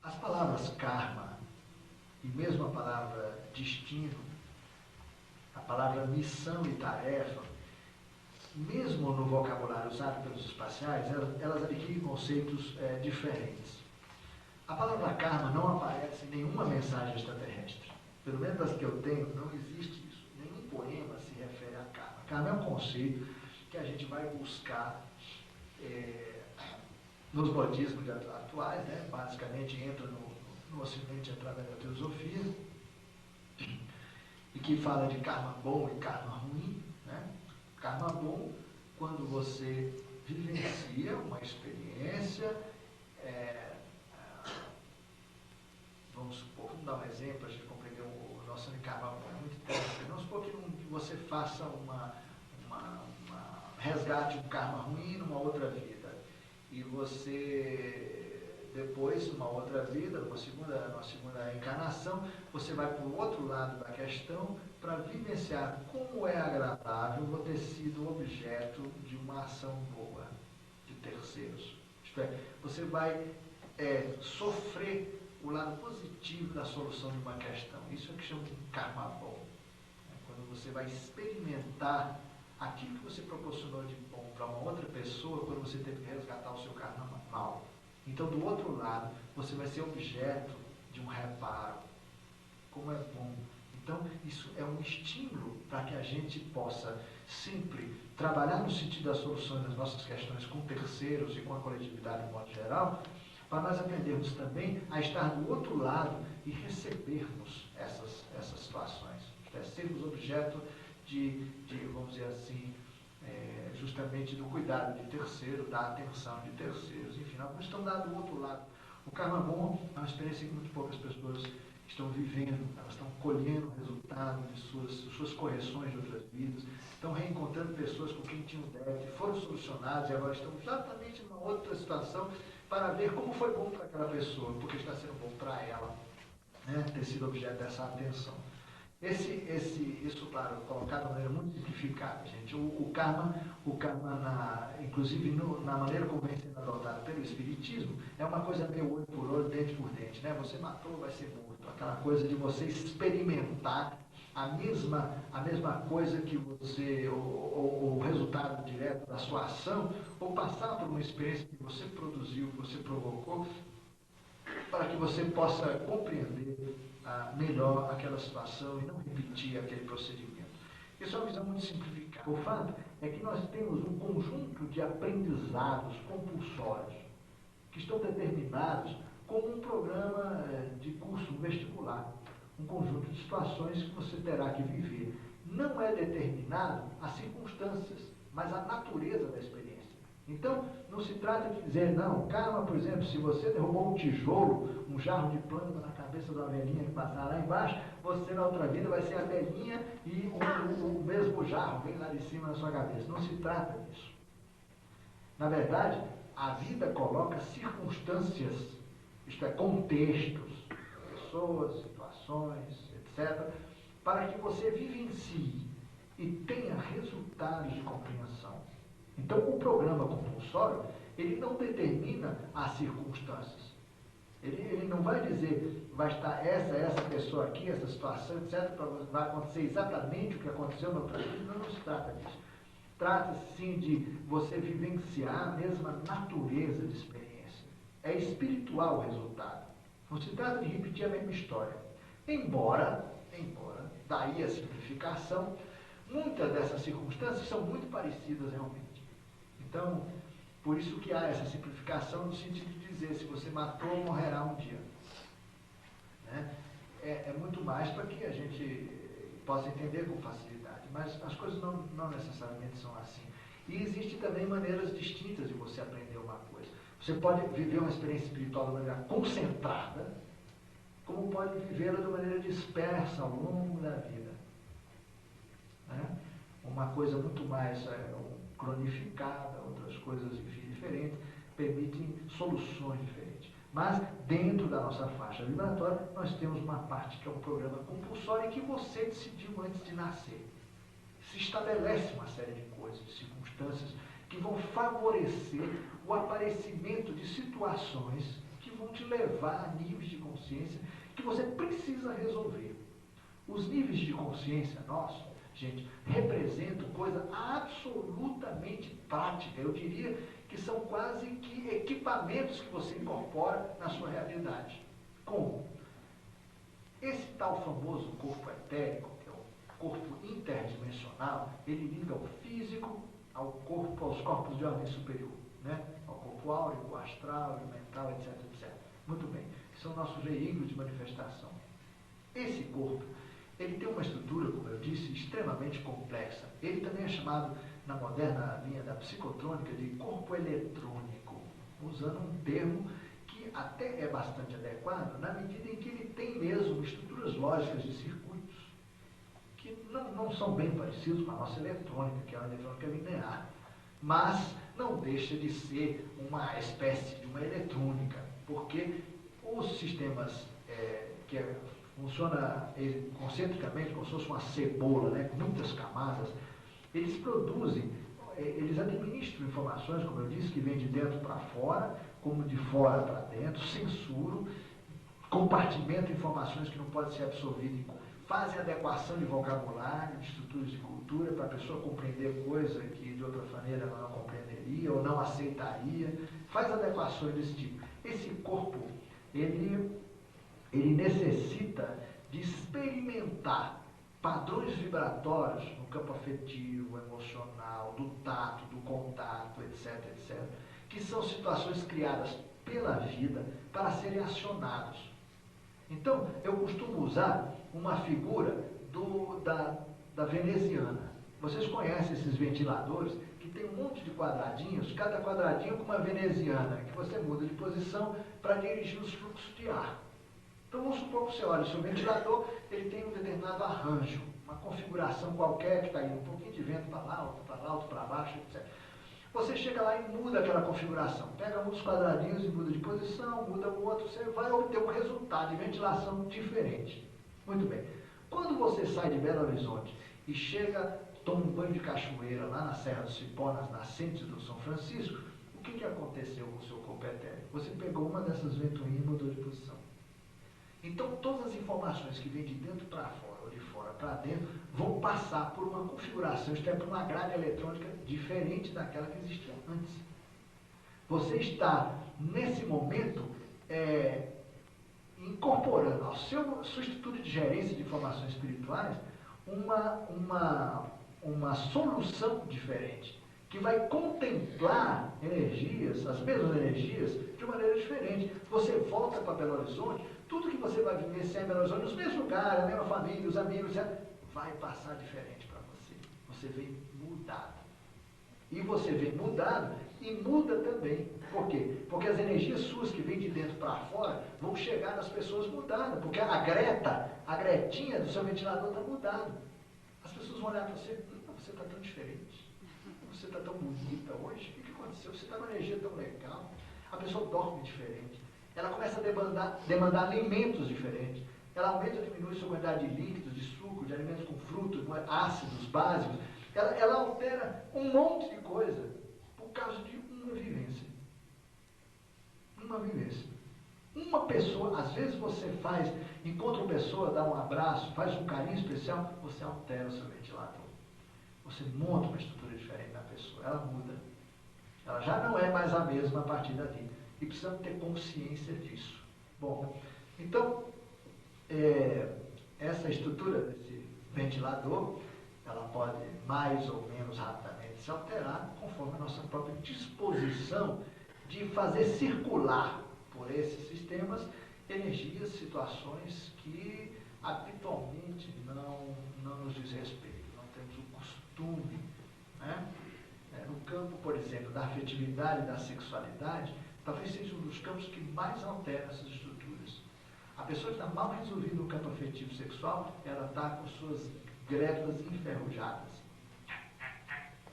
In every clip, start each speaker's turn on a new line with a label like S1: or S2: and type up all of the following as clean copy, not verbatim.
S1: As palavras karma e mesmo a palavra destino, a palavra missão e tarefa, mesmo no vocabulário usado pelos espaciais, elas adquirem conceitos diferentes. A palavra karma não aparece em nenhuma mensagem extraterrestre. Pelo menos das que eu tenho, não existe isso. Nenhum poema se refere a karma. Karma é um conceito que a gente vai buscar nos budismos atuais, né? Basicamente entra no Ocidente através da teosofia, e que fala de karma bom e karma ruim. Né? Karma bom, quando você vivencia uma experiência, vamos dar um exemplo, a gente compreender o nosso karma bom, é muito interessante. Vamos supor que você faça resgate um karma ruim numa outra vida, e você depois, numa outra vida, numa segunda encarnação, você vai para o outro lado da questão para vivenciar como é agradável você ter sido objeto de uma ação boa de terceiros. Isto é, você vai sofrer o lado positivo da solução de uma questão. Isso é o que chama de karma bom. Quando você vai experimentar aquilo que você proporcionou de bom para uma outra pessoa, quando você teve que resgatar o seu karma mal. Então, do outro lado, você vai ser objeto de um reparo. Como é bom. Então, isso é um estímulo para que a gente possa sempre trabalhar no sentido da solução das nossas questões com terceiros e com a coletividade de modo geral, para nós aprendermos também a estar do outro lado e recebermos essas situações. Sermos objeto de, vamos dizer assim, justamente do cuidado de terceiro, da atenção de terceiros, enfim, nós estamos do outro lado. O karma bom é uma experiência que muito poucas pessoas estão vivendo, elas estão colhendo o resultado de suas correções de outras vidas, estão reencontrando pessoas com quem tinham débito, foram solucionados e agora estão exatamente numa outra situação para ver como foi bom para aquela pessoa, porque está sendo bom para ela, né, ter sido objeto dessa atenção. Isso, claro, colocado de maneira muito simplificada, gente. O karma inclusive na maneira como vem sendo adotado pelo Espiritismo, é uma coisa meio olho por olho, dente por dente, né? Você matou, vai ser morto. Aquela coisa de você experimentar a mesma coisa que você, o resultado direto da sua ação, ou passar por uma experiência que você produziu, que você provocou, para que você possa compreender melhor aquela situação e não repetir aquele procedimento. Isso é uma visão muito simplificada. O fato é que nós temos um conjunto de aprendizados compulsórios que estão determinados como um programa de curso, um vestibular, um conjunto de situações que você terá que viver. Não é determinado as circunstâncias, mas a natureza da experiência. Então, não se trata de dizer, não, karma, por exemplo, se você derrubou um tijolo, um jarro de planta na cabeça da velhinha que passar lá embaixo, você na outra vida vai ser a velhinha e o mesmo jarro vem lá de cima na sua cabeça. Não se trata disso. Na verdade, a vida coloca circunstâncias, isto é, contextos, pessoas, situações, etc., para que você vivencie e tenha resultados de compreensão. Então, o programa compulsório, ele não determina as circunstâncias. Ele não vai dizer, vai estar essa pessoa aqui, essa situação, etc., vai acontecer exatamente o que aconteceu na outra vida. Não se trata disso. Trata-se, sim, de você vivenciar a mesma natureza de experiência. É espiritual o resultado. Não se trata de repetir a mesma história. Embora, daí a simplificação, muitas dessas circunstâncias são muito parecidas realmente. Então, por isso que há essa simplificação no sentido de dizer, se você matou, morrerá um dia. Né? É muito mais para que a gente possa entender com facilidade, mas as coisas não necessariamente são assim. E existem também maneiras distintas de você aprender uma coisa. Você pode viver uma experiência espiritual de maneira concentrada, como pode vivê-la de maneira dispersa ao longo da vida. Né? Uma coisa muito mais cronificada, outras coisas, enfim, diferentes, permitem soluções diferentes. Mas, dentro da nossa faixa vibratória, nós temos uma parte que é um programa compulsório que você decidiu antes de nascer. Se estabelece uma série de coisas, de circunstâncias, que vão favorecer o aparecimento de situações que vão te levar a níveis de consciência que você precisa resolver. Os níveis de consciência nossos, gente, representam coisa absolutamente prática. Eu diria que são quase que equipamentos que você incorpora na sua realidade. Como? Esse tal famoso corpo etérico, que é o corpo interdimensional, ele liga o físico aos corpos de ordem superior, né? Ao corpo áurico, astral, mental, etc, etc. Muito bem, são nossos veículos de manifestação. Esse corpo, ele tem uma estrutura, como eu disse, extremamente complexa. Ele também é chamado, na moderna linha da psicotrônica, de corpo eletrônico, usando um termo que até é bastante adequado, na medida em que ele tem mesmo estruturas lógicas de circuitos, que não são bem parecidos com a nossa eletrônica, que é uma eletrônica linear, mas não deixa de ser uma espécie de uma eletrônica, porque os sistemas que funciona concentricamente, como se fosse uma cebola, né, com muitas camadas, eles produzem, eles administram informações, como eu disse, que vêm de dentro para fora, como de fora para dentro, censuram, compartimentam informações que não podem ser absorvidas, fazem adequação de vocabulário, de estruturas de cultura, para a pessoa compreender coisa que de outra maneira ela não compreenderia ou não aceitaria, faz adequações desse tipo. Esse corpo, ele necessita de experimentar padrões vibratórios no campo afetivo, emocional, do tato, do contato, etc, etc, que são situações criadas pela vida para serem acionados. Então, eu costumo usar uma figura da veneziana. Vocês conhecem esses ventiladores que tem um monte de quadradinhos, cada quadradinho com uma veneziana, que você muda de posição para dirigir os fluxos de ar. Então vamos supor que você olha, o seu ventilador ele tem um determinado arranjo, uma configuração qualquer que está indo um pouquinho de vento para lá, outro para baixo, etc. Você chega lá e muda aquela configuração, pega um dos quadradinhos e muda de posição, muda o outro, você vai obter um resultado de ventilação diferente. Muito bem. Quando você sai de Belo Horizonte e chega, toma um banho de cachoeira lá na Serra do Cipó, nas nascentes do São Francisco, o que aconteceu com o seu corpo etéreo? Você pegou uma dessas ventoinhas e mudou de posição. Então, todas as informações que vêm de dentro para fora ou de fora para dentro vão passar por uma configuração, isto é, por uma grade eletrônica diferente daquela que existia antes. Você está, nesse momento, incorporando ao sua estrutura de gerência de informações espirituais uma solução diferente, que vai contemplar energias, as mesmas energias, de maneira diferente. Você volta para Belo Horizonte, tudo que você vai vivenciar em Belo Horizonte, nos mesmos lugares, a mesma família, os amigos, etc., vai passar diferente para você. Você vem mudado. E você vem mudado e muda também. Por quê? Porque as energias suas que vêm de dentro para fora vão chegar nas pessoas mudadas. Porque a gretinha do seu ventilador está mudada. As pessoas vão olhar para você, você está tão diferente. Você está tão bonita hoje. O que aconteceu? Você está com uma energia tão legal. A pessoa dorme diferente. Ela começa a demandar alimentos diferentes. Ela aumenta ou diminui sua quantidade de líquidos, de suco, de alimentos com frutos, ácidos, básicos. Ela altera um monte de coisa por causa de uma vivência. Uma vivência. Uma pessoa, às vezes você encontra uma pessoa, dá um abraço, faz um carinho especial, você altera o seu ventilador. Você monta uma estrutura diferente na pessoa, ela muda. Ela já não é mais a mesma a partir dali. E precisamos ter consciência disso. Bom, então, essa estrutura desse ventilador, ela pode mais ou menos rapidamente se alterar conforme a nossa própria disposição de fazer circular por esses sistemas energias, situações que habitualmente não nos diz respeito, não temos o costume, né? No campo, por exemplo, da afetividade e da sexualidade, talvez seja um dos campos que mais altera essas estruturas. A pessoa que está mal resolvida no campo afetivo sexual, ela está com suas grévulas enferrujadas.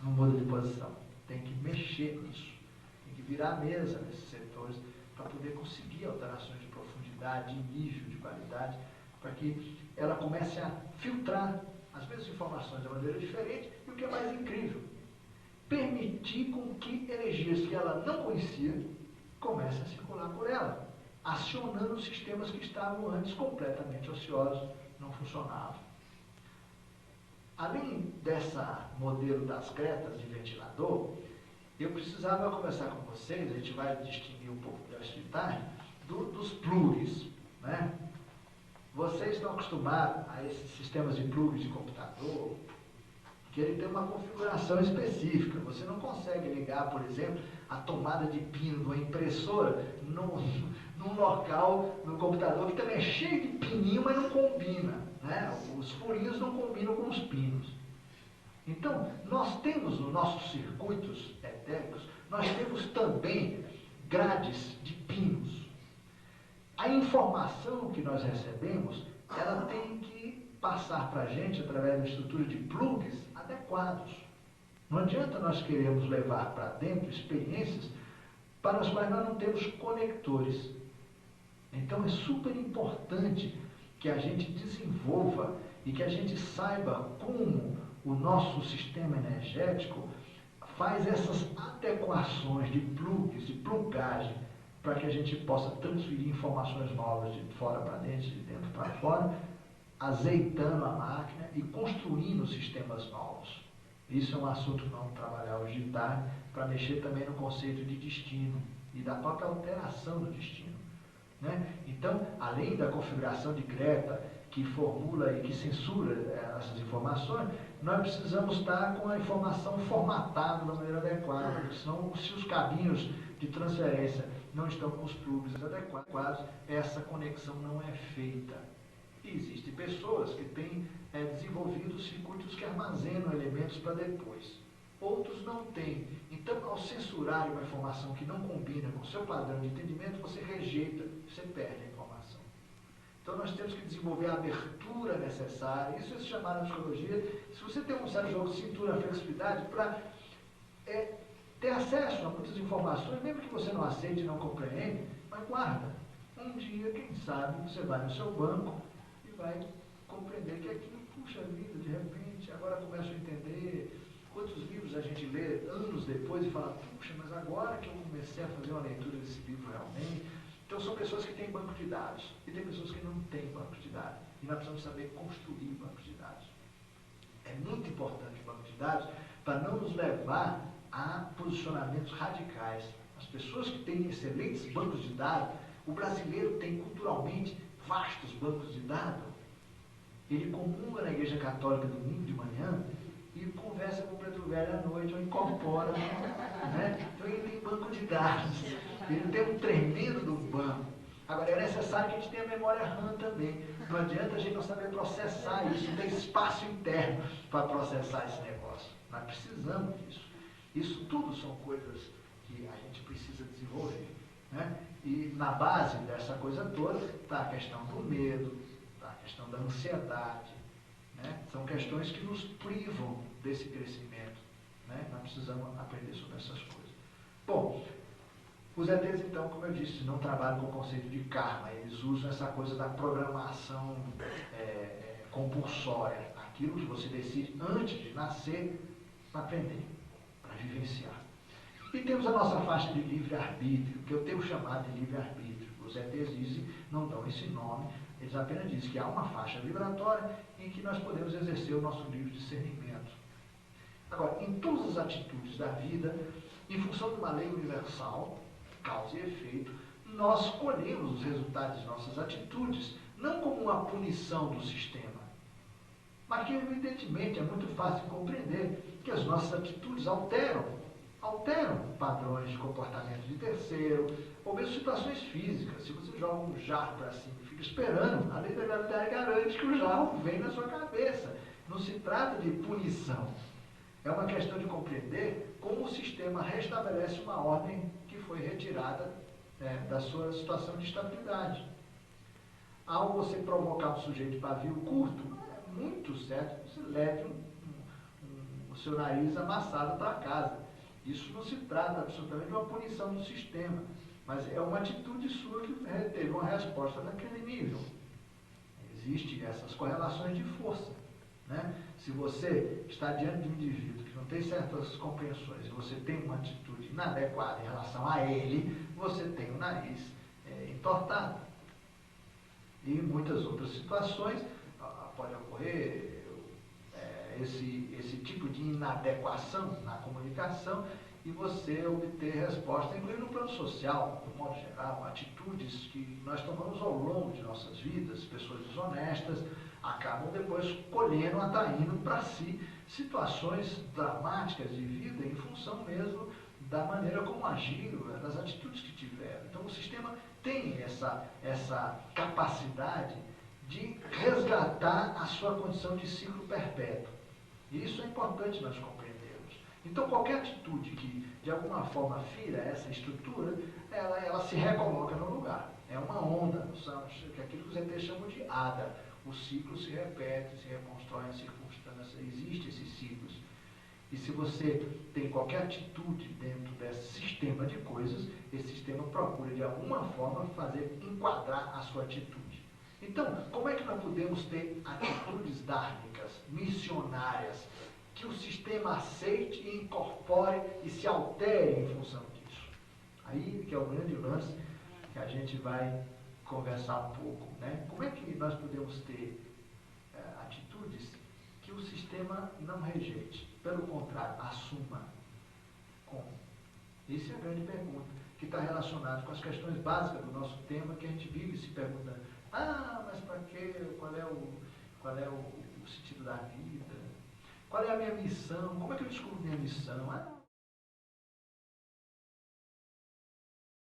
S1: Não muda de posição. Tem que mexer nisso. Tem que virar a mesa nesses setores para poder conseguir alterações de profundidade, de nível, de qualidade, para que ela comece a filtrar as mesmas informações de maneira diferente e o que é mais incrível, permitir com que energias que ela não conhecia comecem a circular por ela. acionando sistemas que estavam antes completamente ociosos, não funcionavam. Além desse modelo das gretas de ventilador, eu precisava conversar com vocês, a gente vai distinguir um pouco de tarde, dos plugs, né? Vocês estão acostumados a esses sistemas de plugs de computador, que ele tem uma configuração específica. Você não consegue ligar, por exemplo, a tomada de pino de uma impressora num local no computador que também é cheio de pininho, mas não combina, né? Os furinhos não combinam com os pinos. Então, nós temos nos nossos circuitos etéricos, nós temos também grades de pinos. A informação que nós recebemos, ela tem que passar para a gente, através da estrutura de plugs adequados. Não adianta nós queremos levar para dentro experiências para as quais nós não temos conectores. Então, é super importante que a gente desenvolva e que a gente saiba como o nosso sistema energético faz essas adequações de plugs, de plugagem, para que a gente possa transferir informações novas de fora para dentro, de dentro para fora, azeitando a máquina e construindo sistemas novos. Isso é um assunto que vamos trabalhar hoje de tarde, para mexer também no conceito de destino e da própria alteração do destino, né? Então, além da configuração de Greta, que formula e que censura essas informações, nós precisamos estar com a informação formatada da maneira adequada, porque senão, se os caminhos de transferência não estão com os plugs adequados, essa conexão não é feita. E existem pessoas que têm desenvolvido circuitos que armazenam elementos para depois. Outros não têm. Então, ao censurar uma informação que não combina com o seu padrão de entendimento, você rejeita, você perde a informação. Então, nós temos que desenvolver a abertura necessária. Isso é chamado na psicologia. Se você tem um certo jogo de cintura, flexibilidade, para ter acesso a muitas informações, mesmo que você não aceite e não compreende, mas guarda. Um dia, quem sabe, você vai no seu banco e vai compreender que aquilo, puxa vida, de repente, agora começo a entender. Quantos livros a gente lê anos depois e fala, puxa, mas agora que eu comecei a fazer uma leitura desse livro realmente. Então, são pessoas que têm banco de dados e tem pessoas que não têm banco de dados. E nós precisamos saber construir banco de dados. É muito importante o banco de dados para não nos levar a posicionamentos radicais. As pessoas que têm excelentes bancos de dados, o brasileiro tem culturalmente vastos bancos de dados. Ele comunga na Igreja Católica domingo de manhã e conversa com o preto velho à noite, ou incorpora, né? Então ele tem banco de dados, ele tem um tremendo do banco. Agora, é necessário que a gente tenha memória RAM também. Não adianta a gente não saber processar isso, não tem espaço interno para processar esse negócio. Nós precisamos disso. Isso tudo são coisas que a gente precisa desenvolver, né? E na base dessa coisa toda está a questão do medo, está a questão da ansiedade, né? São questões que nos privam desse crescimento, né? Nós precisamos aprender sobre essas coisas. Bom, os ETs, então, como eu disse, não trabalham com o conceito de karma, eles usam essa coisa da programação compulsória, aquilo que você decide antes de nascer para aprender, para vivenciar. E temos a nossa faixa de livre-arbítrio, que eu tenho chamado de livre-arbítrio. Os ETs dizem, não dão esse nome, eles apenas dizem que há uma faixa vibratória em que nós podemos exercer o nosso livre discernimento. Agora, em todas as atitudes da vida, em função de uma lei universal, causa e efeito, nós colhemos os resultados de nossas atitudes, não como uma punição do sistema, mas que, evidentemente, é muito fácil de compreender que as nossas atitudes alteram padrões de comportamento de terceiro, ou mesmo situações físicas. Se você joga um jarro para cima e fica esperando, a lei da gravidade garante que o jarro vem na sua cabeça. Não se trata de punição. É uma questão de compreender como o sistema restabelece uma ordem que foi retirada da sua situação de estabilidade. Ao você provocar um sujeito de pavio curto, é muito certo que você leve o seu nariz amassado para casa. Isso não se trata absolutamente de uma punição do sistema, mas é uma atitude sua que teve uma resposta naquele nível. Existem essas correlações de força, né? Se você está diante de um indivíduo que não tem certas compreensões e você tem uma atitude inadequada em relação a ele, você tem o nariz entortada. E em muitas outras situações pode ocorrer esse tipo de inadequação na comunicação e você obter resposta, incluindo no plano social, de modo geral, atitudes que nós tomamos ao longo de nossas vidas, pessoas desonestas, acabam depois colhendo, atraindo para si situações dramáticas de vida em função mesmo da maneira como agiram, das atitudes que tiveram. Então o sistema tem essa capacidade de resgatar a sua condição de ciclo perpétuo. E isso é importante nós compreendermos. Então qualquer atitude que de alguma forma fira essa estrutura, ela se recoloca no lugar. É uma onda, que aquilo que os ETs chamam de ada. O ciclo se repete, se reconstrói em circunstâncias, existem esses ciclos. E se você tem qualquer atitude dentro desse sistema de coisas, esse sistema procura de alguma forma fazer enquadrar a sua atitude. Então, como é que nós podemos ter atitudes dármicas, missionárias, que o sistema aceite e incorpore e se altere em função disso? Aí que é o grande lance que a gente vai conversar um pouco, né? Como é que nós podemos ter atitudes que o sistema não rejeite, pelo contrário, assuma? Como? Essa é a grande pergunta, que está relacionada com as questões básicas do nosso tema, que a gente vive se perguntando: mas para quê? Qual é o sentido da vida? Qual é a minha missão? Como é que eu descubro minha missão?